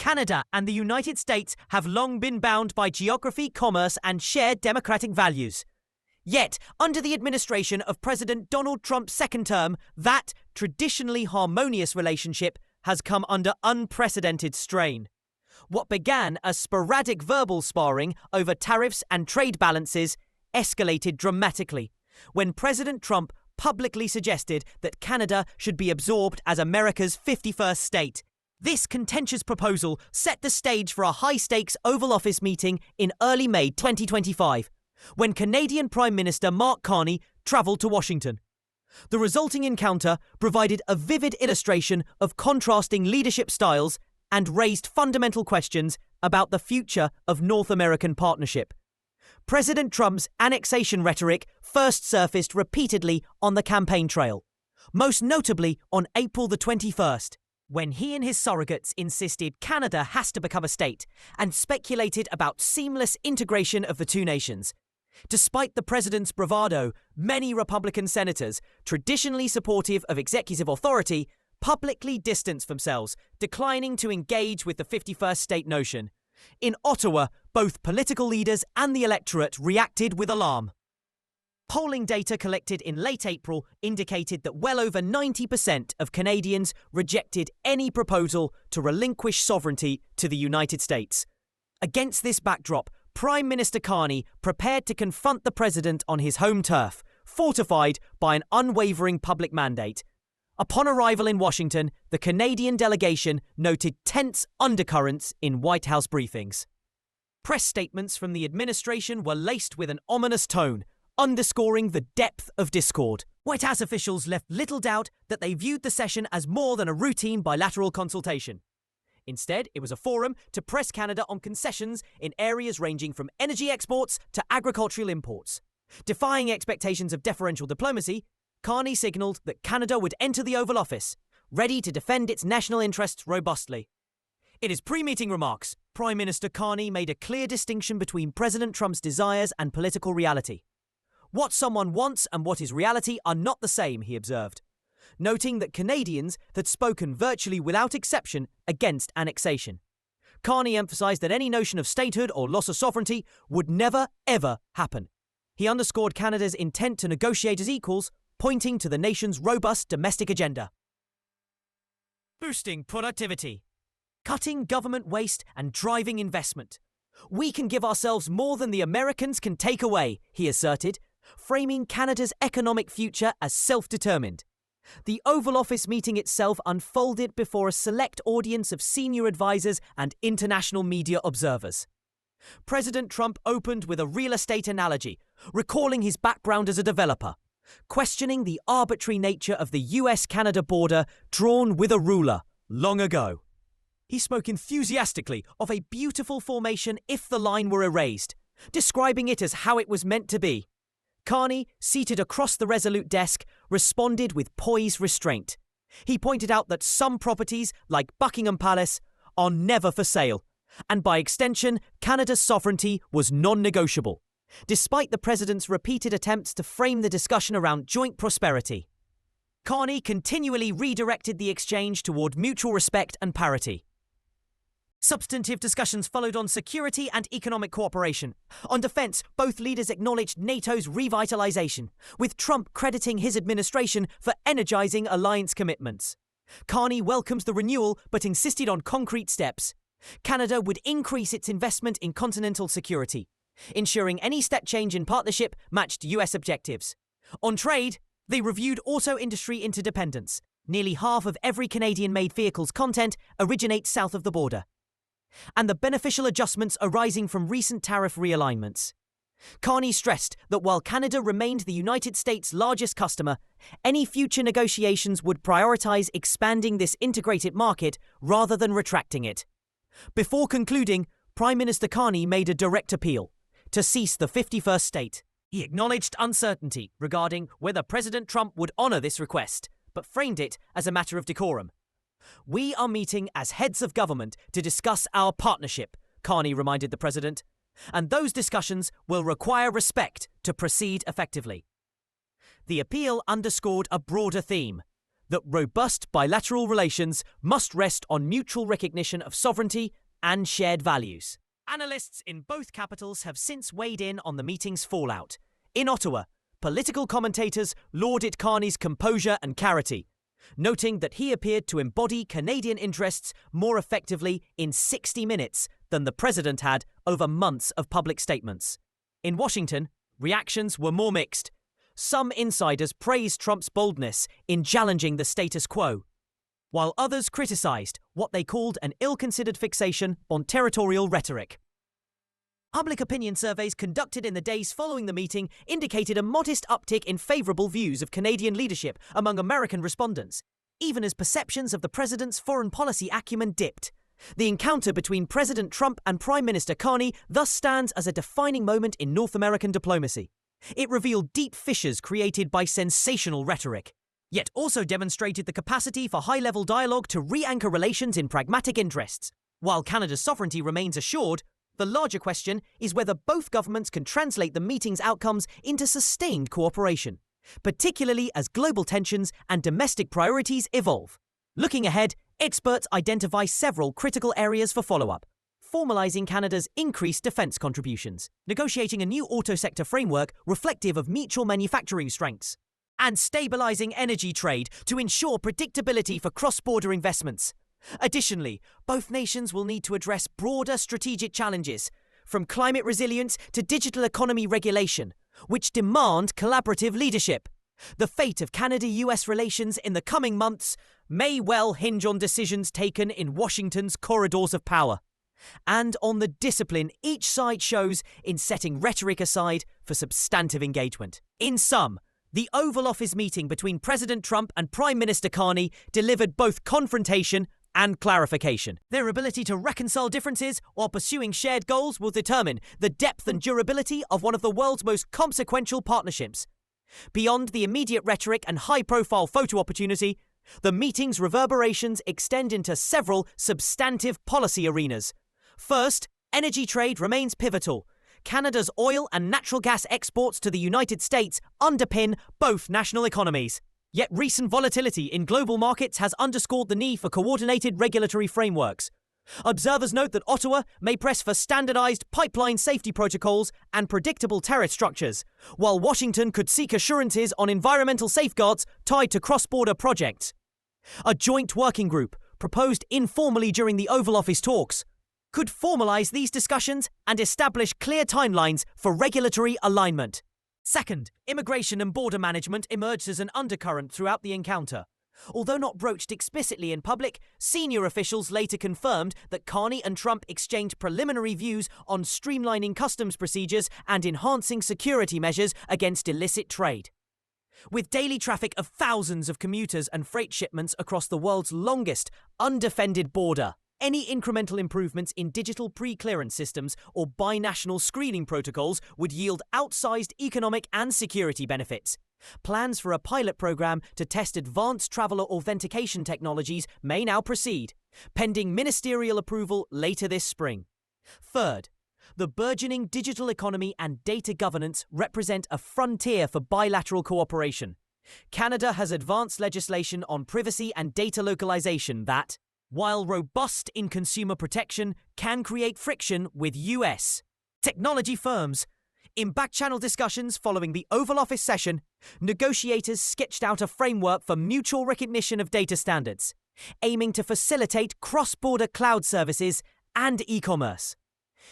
Canada and the United States have long been bound by geography, commerce, and shared democratic values. Yet, under the administration of President Donald Trump's second term, that traditionally harmonious relationship has come under unprecedented strain. What began as sporadic verbal sparring over tariffs and trade balances escalated dramatically when President Trump publicly suggested that Canada should be absorbed as America's 51st state. This contentious proposal set the stage for a high-stakes Oval Office meeting in early May 2025, when Canadian Prime Minister Mark Carney travelled to Washington. The resulting encounter provided a vivid illustration of contrasting leadership styles and raised fundamental questions about the future of North American partnership. President Trump's annexation rhetoric first surfaced repeatedly on the campaign trail, most notably on April the 21st, when he and his surrogates insisted Canada has to become a state and speculated about seamless integration of the two nations. Despite the president's bravado, many Republican senators, traditionally supportive of executive authority, publicly distanced themselves, declining to engage with the 51st state notion. In Ottawa, both political leaders and the electorate reacted with alarm. Polling data collected in late April indicated that well over 90% of Canadians rejected any proposal to relinquish sovereignty to the United States. Against this backdrop, Prime Minister Carney prepared to confront the president on his home turf, fortified by an unwavering public mandate. Upon arrival in Washington, the Canadian delegation noted tense undercurrents in White House briefings. Press statements from the administration were laced with an ominous tone, underscoring the depth of discord. White House officials left little doubt that they viewed the session as more than a routine bilateral consultation. Instead, it was a forum to press Canada on concessions in areas ranging from energy exports to agricultural imports. Defying expectations of deferential diplomacy, Carney signalled that Canada would enter the Oval Office, ready to defend its national interests robustly. In his pre-meeting remarks, Prime Minister Carney made a clear distinction between President Trump's desires and political reality. What someone wants and what is reality are not the same, he observed, noting that Canadians had spoken virtually without exception against annexation. Carney emphasised that any notion of statehood or loss of sovereignty would never, ever happen. He underscored Canada's intent to negotiate as equals, pointing to the nation's robust domestic agenda. Boosting productivity. Cutting government waste and driving investment. We can give ourselves more than the Americans can take away, he asserted, framing Canada's economic future as self-determined. The Oval Office meeting itself unfolded before a select audience of senior advisors and international media observers. President Trump opened with a real estate analogy, recalling his background as a developer, questioning the arbitrary nature of the US-Canada border drawn with a ruler long ago. He spoke enthusiastically of a beautiful formation if the line were erased, describing it as how it was meant to be. Carney, seated across the Resolute desk, responded with poised restraint. He pointed out that some properties, like Buckingham Palace, are never for sale, and by extension, Canada's sovereignty was non-negotiable, despite the president's repeated attempts to frame the discussion around joint prosperity. Carney continually redirected the exchange toward mutual respect and parity. Substantive discussions followed on security and economic cooperation. On defense, both leaders acknowledged NATO's revitalization, with Trump crediting his administration for energizing alliance commitments. Carney welcomes the renewal but insisted on concrete steps. Canada would increase its investment in continental security, ensuring any step change in partnership matched US objectives. On trade, they reviewed auto industry interdependence. Nearly half of every Canadian-made vehicle's content originates south of the border, and the beneficial adjustments arising from recent tariff realignments. Carney stressed that while Canada remained the United States' largest customer, any future negotiations would prioritize expanding this integrated market rather than retracting it. Before concluding, Prime Minister Carney made a direct appeal to cease the 51st state. He acknowledged uncertainty regarding whether President Trump would honor this request, but framed it as a matter of decorum. "We are meeting as heads of government to discuss our partnership," Carney reminded the president, "and those discussions will require respect to proceed effectively." The appeal underscored a broader theme. that robust bilateral relations must rest on mutual recognition of sovereignty and shared values. Analysts in both capitals have since weighed in on the meeting's fallout. In Ottawa, political commentators lauded Carney's composure and clarity, noting that he appeared to embody Canadian interests more effectively in 60 minutes than the president had over months of public statements. In Washington, reactions were more mixed. Some insiders praised Trump's boldness in challenging the status quo, while others criticized what they called an ill-considered fixation on territorial rhetoric. Public opinion surveys conducted in the days following the meeting indicated a modest uptick in favorable views of Canadian leadership among American respondents, even as perceptions of the president's foreign policy acumen dipped. The encounter between President Trump and Prime Minister Carney thus stands as a defining moment in North American diplomacy. It revealed deep fissures created by sensational rhetoric, yet also demonstrated the capacity for high-level dialogue to re-anchor relations in pragmatic interests. While Canada's sovereignty remains assured, the larger question is whether both governments can translate the meeting's outcomes into sustained cooperation, particularly as global tensions and domestic priorities evolve. Looking ahead, experts identify several critical areas for follow-up: formalising Canada's increased defence contributions, negotiating a new auto sector framework reflective of mutual manufacturing strengths, and stabilising energy trade to ensure predictability for cross-border investments. Additionally, both nations will need to address broader strategic challenges, from climate resilience to digital economy regulation, which demand collaborative leadership. The fate of Canada-US relations in the coming months may well hinge on decisions taken in Washington's corridors of power, and on the discipline each side shows in setting rhetoric aside for substantive engagement. In sum, the Oval Office meeting between President Trump and Prime Minister Carney delivered both confrontation and clarification. Their ability to reconcile differences while pursuing shared goals will determine the depth and durability of one of the world's most consequential partnerships. Beyond the immediate rhetoric and high-profile photo opportunity, the meeting's reverberations extend into several substantive policy arenas. First, energy trade remains pivotal. Canada's oil and natural gas exports to the United States underpin both national economies. Yet recent volatility in global markets has underscored the need for coordinated regulatory frameworks. Observers note that Ottawa may press for standardized pipeline safety protocols and predictable tariff structures, while Washington could seek assurances on environmental safeguards tied to cross-border projects. A joint working group, proposed informally during the Oval Office talks, could formalize these discussions and establish clear timelines for regulatory alignment. Second, immigration and border management emerged as an undercurrent throughout the encounter. Although not broached explicitly in public, senior officials later confirmed that Carney and Trump exchanged preliminary views on streamlining customs procedures and enhancing security measures against illicit trade. With daily traffic of thousands of commuters and freight shipments across the world's longest, undefended border, any incremental improvements in digital pre-clearance systems or binational screening protocols would yield outsized economic and security benefits. Plans for a pilot program to test advanced traveler authentication technologies may now proceed, pending ministerial approval later this spring. Third, the burgeoning digital economy and data governance represent a frontier for bilateral cooperation. Canada has advanced legislation on privacy and data localization that, while robust in consumer protection, can create friction with US technology firms. In back-channel discussions following the Oval Office session, negotiators sketched out a framework for mutual recognition of data standards, aiming to facilitate cross-border cloud services and e-commerce.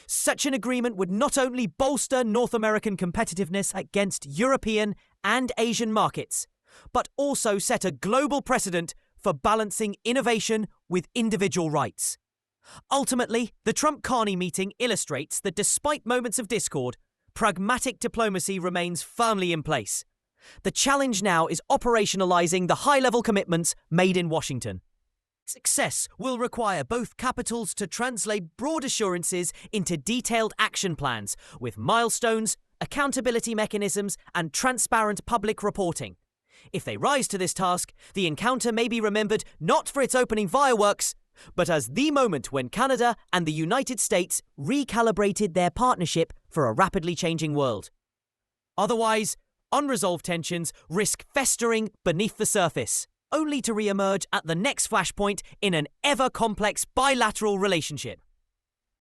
Such an agreement would not only bolster North American competitiveness against European and Asian markets, but also set a global precedent for balancing innovation with individual rights. Ultimately, the Trump-Carney meeting illustrates that despite moments of discord, pragmatic diplomacy remains firmly in place. The challenge now is operationalizing the high-level commitments made in Washington. Success will require both capitals to translate broad assurances into detailed action plans with milestones, accountability mechanisms, and transparent public reporting. If they rise to this task, the encounter may be remembered not for its opening fireworks, but as the moment when Canada and the United States recalibrated their partnership for a rapidly changing world. Otherwise, unresolved tensions risk festering beneath the surface. only to re-emerge at the next flashpoint in an ever-complex bilateral relationship.